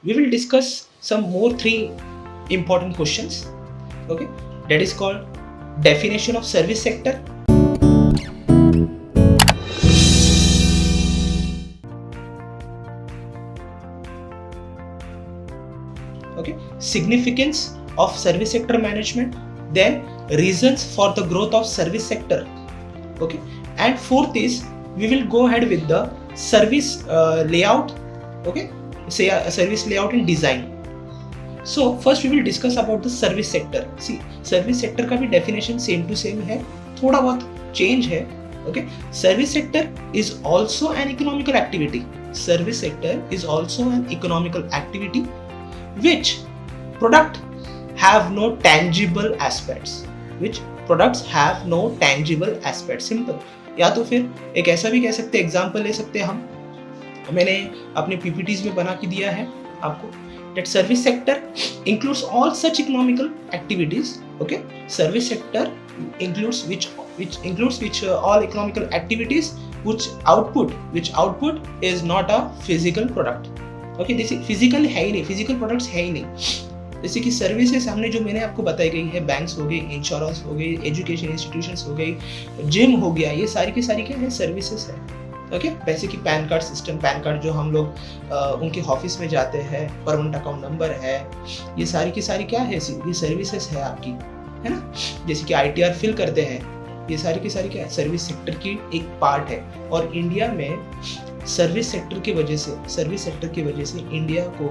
we will discuss some more three important questions. Okay, that is called definition of service sector. Okay, significance of service sector management, then reasons for the growth of service sector. Okay, and fourth is we will go ahead with the service layout. Okay, say a service layout and design. So first we will discuss about the service sector. See, service sector का भी definition same to same है, थोड़ा बहुत change है. Okay, service sector is also an economical activity. Service sector is also an economical activity which product have no tangible aspects. Which products have no tangible aspects. Simple. या तो फिर एक ऐसा भी कह सकते हैं, एग्जाम्पल ले सकते हैं हम, मैंने अपने PPTs में बना के दिया है आपको, that service sector includes all such economical activities. Okay, service sector includes which all economical activities which output is not a physical product. Okay, जैसे फिजिकल है ही नहीं, फिजिकल प्रोडक्ट्स है ही नहीं. जैसे कि सर्विसेज हमने जो मैंने आपको बताई गई है, बैंक्स हो गई, इंश्योरेंस हो गई, एजुकेशन इंस्टीट्यूशंस हो गई, जिम हो गया, ये सारी की सारी क्या है, सर्विसेज है. ओके, वैसे कि pan card system, pan card जो हम लोग उनके ऑफिस में जाते हैं, परमानेंट अकाउंट नंबर है, ये सारी की सारी क्या है, ये सर्विसेज है आपकी, है ना. जैसे कि ITR फिल करते हैं, ये सारी की सारी क्या है, सर्विस सेक्टर की एक पार्ट है. और इंडिया में सर्विस सेक्टर की वजह से इंडिया को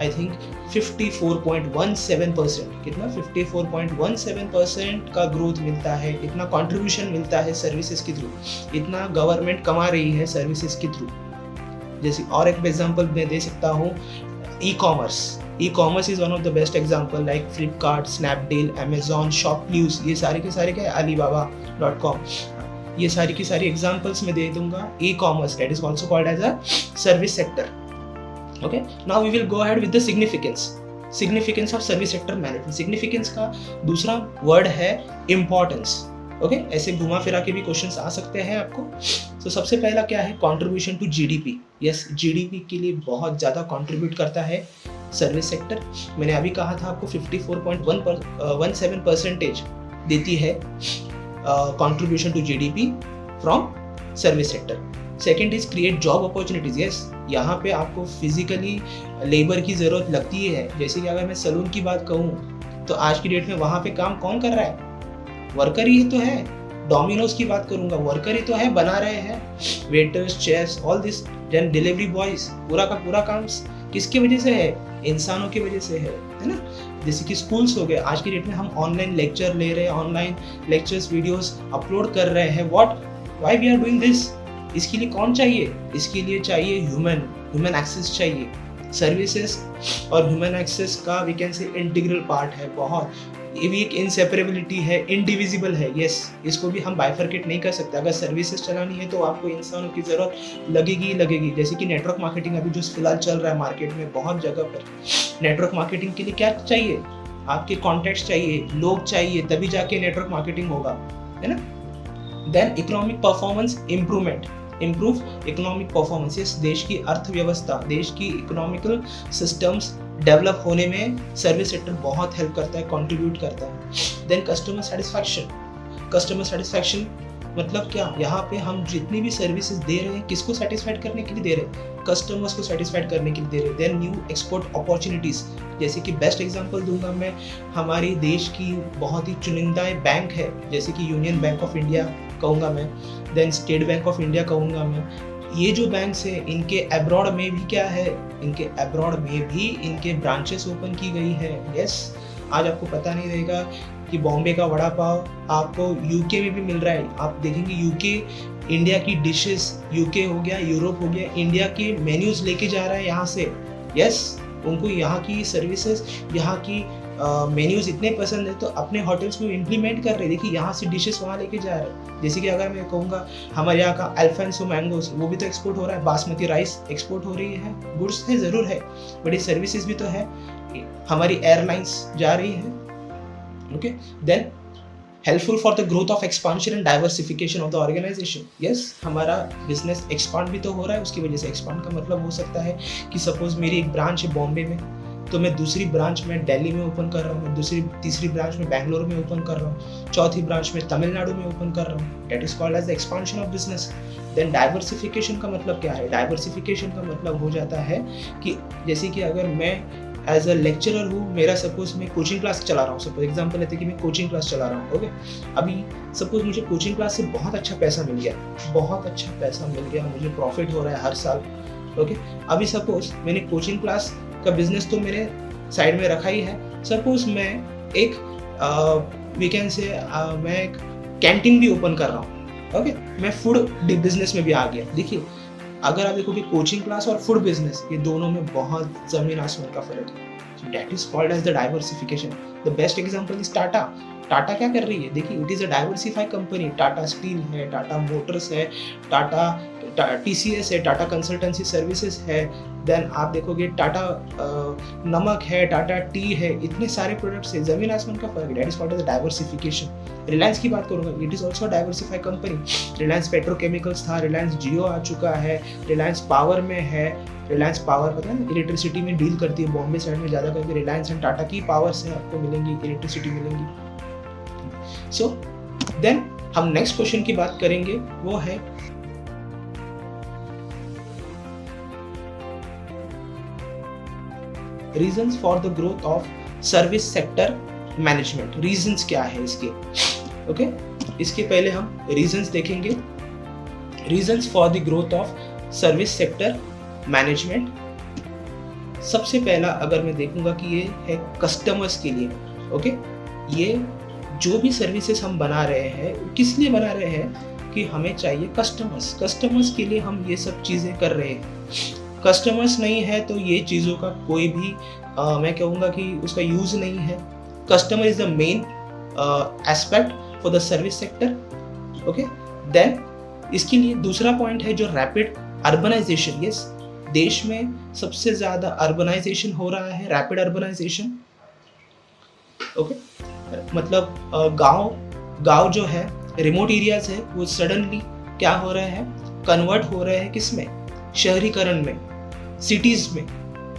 आई थिंक 54.17%, कितना 54.17% का ग्रोथ मिलता है, इतना कंट्रीब्यूशन मिलता है सर्विसेज के थ्रू, इतना गवर्नमेंट कमा रही है सर्विसेज के थ्रू. जैसे और एक एग्जांपल मैं दे सकता हूँ, e-commerce is one of the best example, like Flipkart, Snapdeal, Amazon, ShopClues, ये सारे के सारे क्या है, alibaba.com, ये सारी की सारी एग्जांपल्स मैं दे दूंगा. E-commerce that is also called as a service sector. Okay, now we will go ahead with the significance of service sector management. Significance का दूसरा वर्ड है इम्पोर्टेंस. ओके, ऐसे घुमा फिरा के भी क्वेश्चंस आ सकते हैं आपको. तो सबसे पहला क्या है, contribution to GDP. Yes, GDP के लिए बहुत ज़्यादा कंट्रीब्यूट करता है सर्विस सेक्टर. मैंने अभी कहा था आपको 54.17% देती है contribution to GDP from service sector. Second is create job opportunities. Yes, यहाँ पे आपको फिजिकली लेबर की ज़रूरत लगती है. जैसे कि अगर मैं सलून की बात कहूँ तो आज की डेट में वहाँ पे काम कौन कर रहा है, वर्कर ही तो है. डोमिनोज की बात करूँगा, वर्कर ही तो है, बना रहे हैं, waiters, chefs, all this, then delivery boys, पूरा का पूरा काम किसकी वजह से है, इंसानों की वजह से है ना. जैसे कि स्कूल्स हो गए, आज की डेट में हम ऑनलाइन लेक्चर ले रहे हैं, ऑनलाइन लेक्चर्स वीडियोस अपलोड कर रहे हैं. Why we are doing this? इसके लिए कौन चाहिए? इसके लिए चाहिए ह्यूमन एक्सेस चाहिए. सर्विसेज और ह्यूमन एक्सेस का we can say integral part है, बहुत ये भी एक इनसेपरेबिलिटी है, इंडिविजिबल है. यस, इसको भी हम बाइफरकेट नहीं कर सकते. अगर सर्विसेज चलानी है तो आपको इंसानों की ज़रूरत लगेगी. जैसे कि नेटवर्क मार्केटिंग अभी जो फिलहाल चल रहा है मार्केट में बहुत जगह पर, नेटवर्क मार्केटिंग के लिए क्या चाहिए, आपके कॉन्टैक्ट्स चाहिए, लोग चाहिए, तभी जाके नेटवर्क मार्केटिंग होगा, है ना. Then economic performance improve economic performance. Yes, देश की अर्थव्यवस्था, देश की इकोनॉमिकल सिस्टम्स डेवलप होने में सर्विस सेक्टर बहुत हेल्प करता है, कंट्रीब्यूट करता है. देन कस्टमर सेटिस्फैक्शन मतलब क्या, यहाँ पे हम जितनी भी सर्विसेज दे रहे हैं किसको सेटिस्फाइड करने के लिए दे रहे हैं, कस्टमर्स को सेटिस्फाइड करने के लिए दे रहे हैं. Then new export opportunities. जैसे कि बेस्ट एग्जांपल दूंगा मैं, हमारी देश की बहुत ही चुनिंदा बैंक है, जैसे कि यूनियन बैंक ऑफ इंडिया कहूँगा मैं, then state bank of India कहूँगा मैं. ये जो बैंक्स हैं, इनके अब्रॉड में भी क्या है, इनके ब्रांचेस ओपन की गई है. यस, आज आपको पता नहीं रहेगा कि बॉम्बे का वड़ा पाव आपको यूके में भी मिल रहा है. आप देखेंगे यूके इंडिया की डिशेस, यूके हो गया, यूरोप हो गया, इंडिया के मेन्यूज लेके जा रहा है यहाँ से. यस, उनको यहाँ की सर्विसेज, यहाँ की मेन्यूज इतने पसंद है तो अपने होटल्स में इम्प्लीमेंट कर रहे हैं. देखिए, यहाँ से डिशेस वहाँ लेके जा रहे हैं. जैसे कि अगर मैं कहूँगा हमारे यहाँ का अल्फांसो मैंगोस, वो भी तो एक्सपोर्ट हो रहा है. बासमती राइस एक्सपोर्ट हो रही है. गुड्स है, ज़रूर है, बट ये सर्विसेज भी तो है. हमारी एयरलाइंस जा रही है. Okay, then helpful for the growth of expansion and diversification of the organisation. Yes, हमारा बिजनेस एक्सपांड भी तो हो रहा है, उसकी वजह से एक्सपांड का मतलब हो सकता है कि सपोज मेरी एक ब्रांच है बॉम्बे में, तो मैं दूसरी ब्रांच में दिल्ली में ओपन कर रहा हूँ, मैं तीसरी ब्रांच में बैंगलोर में ओपन कर रहा हूँ, चौथी ब्रांच में तमिलनाडु में ओपन कर रहा हूँ। That is called as the expansion of business. Then diversification का मतलब क्या है? डाइवर्सिफिकेशन का मतलब हो जाता है कि जैसे कि अगर मैं एज अ लेक्चरर हूँ, मेरा सपोज मैं कोचिंग क्लास चला रहा हूँ, सपोज एग्जांपल लेते कि मैं कोचिंग क्लास चला रहा हूँ, ओके। अभी सपोज मुझे कोचिंग क्लास से बहुत अच्छा पैसा मिल गया, बहुत अच्छा पैसा मिल गया, मुझे प्रॉफिट हो रहा है हर साल, ओके। अभी सपोज मैंने कोचिंग क्लास का बिजनेस तो मेरे साइड में रखा ही है, सपोज मैं एक वीकेंड से मैं एक कैंटीन भी ओपन कर रहा हूँ, ओके। मैं फूड बिजनेस में भी आ गया। देखिए, अगर आप देखोगे कोचिंग क्लास और फूड बिजनेस, ये दोनों में बहुत जमीन आसमान का फर्क है। So that is called as the diversification. The best example is Tata. Tata क्या कर रही है? देखिए, it is a diversified company. Tata steel है, टाटा मोटर्स है, टाटा TCS है, टाटा कंसल्टेंसी सर्विसेज है, देन आप देखोगे टाटा नमक है, टाटा टी है, इतने सारे प्रोडक्ट्स है, जमीन आसमान का फर्क है। That is called as diversification. Reliance की बात करूंगा, it is also diversified company. Reliance petrochemicals था, रिलायंस जियो आ चुका है, रिलायंस पावर में है। रिलायंस पावर पता है इलेक्ट्रिसिटी में डील करती है, बॉम्बे साइड में ज़्यादा करके रिलायंस एंड टाटा की पावर से आपको मिलेंगी, इलेक्ट्रिसिटी मिलेंगी। सो देन हम नेक्स्ट क्वेश्चन की बात करेंगे, वो है reasons for the growth of service sector management. Reasons क्या है इसके, ओके। इसके पहले हम रीजंस देखेंगे। Reasons for the growth of service sector management. सबसे पहला अगर मैं देखूंगा कि ये है कस्टमर्स के लिए, ओके। ये जो भी सर्विसेज हम बना रहे हैं, किस लिए बना रहे हैं कि हमें चाहिए कस्टमर्स। कस्टमर्स के लिए हम ये सब चीज़ें कर रहे हैं। कस्टमर्स नहीं है तो ये चीज़ों का कोई भी मैं कहूँगा कि उसका यूज़ नहीं है। Customer is the main aspect for the service sector, okay. Then इसके लिए दूसरा पॉइंट है जो रैपिड अर्बनाइजेशन। यस, देश में सबसे ज़्यादा अर्बनाइजेशन हो रहा है, रैपिड अर्बनाइजेशन, ओके। मतलब गांव जो है, रिमोट एरियाज है, वो सडनली क्या हो रहे हैं, कन्वर्ट हो रहे हैं किस में, शहरीकरण में, सिटीज़ में,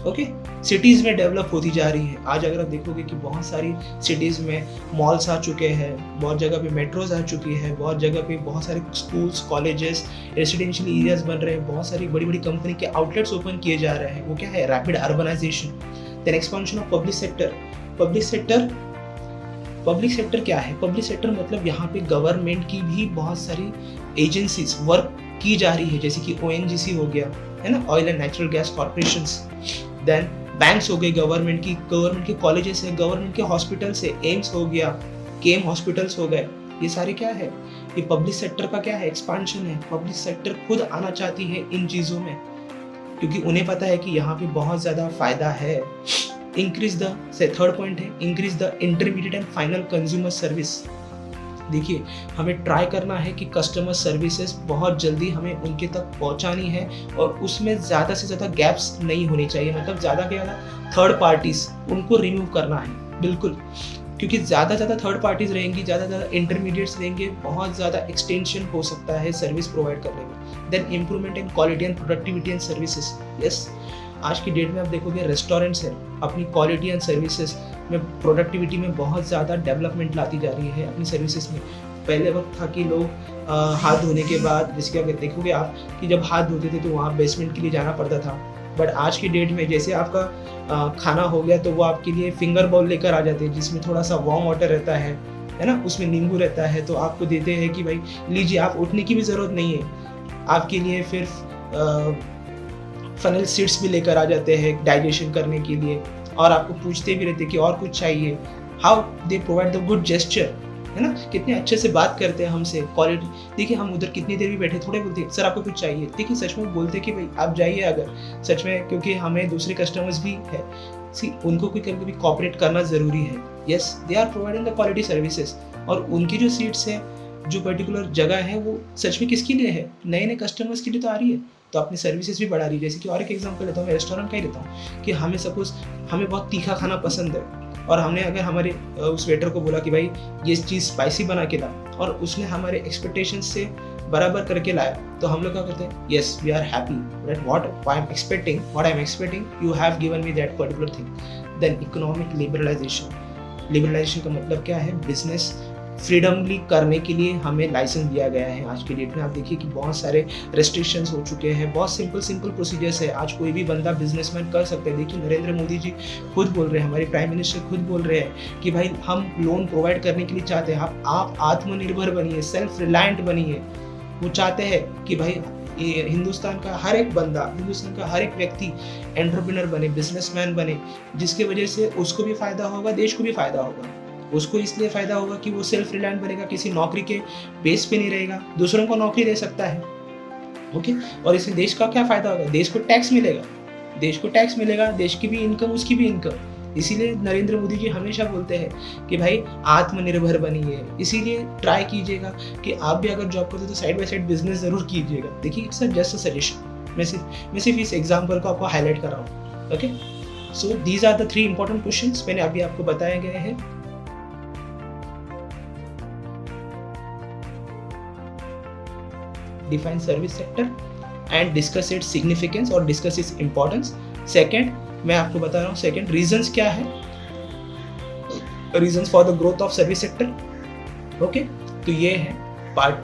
ओके। सिटीज़ में डेवलप होती जा रही है। आज अगर आप देखोगे कि बहुत सारी सिटीज़ में मॉल्स आ चुके हैं, बहुत जगह पे मेट्रोज आ चुकी है, बहुत जगह पे बहुत सारे स्कूल्स, कॉलेजेस, रेसिडेंशियल एरियाज बन रहे हैं, बहुत सारी बड़ी बड़ी कंपनी के आउटलेट्स ओपन किए जा रहे हैं। वो क्या है, rapid urbanisation. Then expansion of public sector. Public sector क्या है? पब्लिक सेक्टर मतलब यहाँ पे गवर्नमेंट की भी बहुत सारी एजेंसीज वर्क की जा रही है, जैसे कि ONGC हो गया, है ना, oil and natural gas corporations. Then banks हो गए, गवर्नमेंट के कॉलेजेस है, गवर्नमेंट के हॉस्पिटल्स है, एम्स हो गया, केम हॉस्पिटल्स हो गए, ये सारे क्या है, ये पब्लिक सेक्टर का क्या है, एक्सपांशन है। पब्लिक सेक्टर खुद आना चाहती है इन चीज़ों में, क्योंकि उन्हें पता है कि यहाँ पे बहुत ज़्यादा फायदा है। इंक्रीज द थर्ड पॉइंट है, increase the intermediate and final consumer service. देखिए, हमें ट्राई करना है कि कस्टमर सर्विसेज बहुत जल्दी हमें उनके तक पहुंचानी है, और उसमें ज़्यादा से ज़्यादा गैप्स नहीं होने चाहिए। मतलब ज़्यादा क्या ज़्यादा थर्ड पार्टीज उनको रिमूव करना है, बिल्कुल, क्योंकि ज़्यादा थर्ड पार्टीज रहेंगी, ज़्यादा इंटरमीडिएट्स रहेंगे, बहुत ज़्यादा एक्सटेंशन हो सकता है सर्विस प्रोवाइड करने में। Then improvement in quality and productivity and services. Yes, आज की डेट में आप देखोगे रेस्टोरेंट्स हैं, अपनी क्वालिटी एंड सर्विसेज में, प्रोडक्टिविटी में बहुत ज़्यादा डेवलपमेंट लाती जा रही है अपनी सर्विसेज में। पहले वक्त था कि लोग हाथ धोने के बाद, जैसे कि अगर देखोगे आप कि जब हाथ धोते थे तो वहाँ बेसमेंट के लिए जाना पड़ता था, बट आज की डेट में जैसे आपका खाना हो गया तो वो आपके लिए फिंगर बाउल लेकर आ जाते हैं, जिसमें थोड़ा सा वार्म वाटर रहता है ना, उसमें नींबू रहता है, तो आपको देते हैं कि भाई लीजिए, आप उठने की भी ज़रूरत नहीं है। आपके लिए फिर फनल सीड्स भी लेकर आ जाते हैं डाइजेशन करने के लिए, और आपको पूछते भी रहते हैं कि और कुछ चाहिए। How they provide the good gesture, है ना, कितने अच्छे से बात करते हैं हमसे। क्वालिटी देखिए, हम उधर कितनी देर भी बैठे, थोड़े बोलते हैं सर आपको कुछ चाहिए, देखिए सच में बोलते कि भाई आप जाइए अगर सच में, क्योंकि हमें दूसरे कस्टमर्स भी है, उनको कोई कभी कभी कॉपरेट करना ज़रूरी है। Yes, they are providing the quality services, और उनकी जो सीट्स है, जो पर्टिकुलर जगह है, वो सच में किसके लिए है, नए नए कस्टमर्स के लिए तो आ रही है। तो अपनी सर्विसेज भी बढ़ा रही है। जैसे कि और एक एग्जांपल लेता हूँ, मैं रेस्टोरेंट का ही लेता हूँ कि हमें सपोज हमें बहुत तीखा खाना पसंद है और हमने अगर हमारे उस वेटर को बोला कि भाई ये चीज़ स्पाइसी बना के ला और उसने हमारे एक्सपेक्टेशन से बराबर करके लाया, तो हम लोग क्या करते हैं, yes we are happy that what I am expecting you have given me that particular thing. Then economic liberalisation का मतलब क्या है, बिजनेस फ्रीडमली करने के लिए हमें लाइसेंस दिया गया है। आज की डेट में आप देखिए कि बहुत सारे रेस्ट्रिक्शंस हो चुके हैं, बहुत सिंपल प्रोसीजर्स है, आज कोई भी बंदा बिजनेसमैन कर सकते हैं। देखिए नरेंद्र मोदी जी खुद बोल रहे हैं, हमारे प्राइम मिनिस्टर खुद बोल रहे हैं कि भाई हम लोन प्रोवाइड करने के लिए चाहते हैं, आप आत्मनिर्भर बनिए, सेल्फ रिलायंट बनिए। वो चाहते हैं कि भाई ये हिंदुस्तान का हर एक बंदा, हिंदुस्तान का हर एक व्यक्ति एंटरप्रेन्योर बने, बिजनेसमैन बने, जिसकी वजह से उसको भी फायदा होगा, देश को भी फायदा होगा। उसको इसलिए फायदा होगा कि वो सेल्फ रिलायंट बनेगा, किसी नौकरी के बेस पे नहीं रहेगा, दूसरों को नौकरी दे सकता है। ओके, और इससे देश का क्या फायदा होगा, देश को टैक्स मिलेगा, देश की भी इनकम, उसकी भी इनकम। इसीलिए नरेंद्र मोदी जी हमेशा बोलते हैं कि भाई आत्मनिर्भर बनिए। इसीलिए ट्राई कीजिएगा कि आप भी अगर जॉब करते हो तो साइड बाय साइड बिजनेस जरूर कीजिएगा। देखिए इट्स जस्ट अ सजेशन, मैं सिर्फ इस एग्जांपल को आपको हाईलाइट कर रहा हूँ। Okay, so these are the 3 important questions मैंने अभी आपको बताए गए हैं। Define service sector and discuss its significance और discuss its importance. Second, मैं आपको बता रहा हूँ सेकंड रीजंस क्या है, reasons for the growth of service sector. Okay, तो ये है पार्ट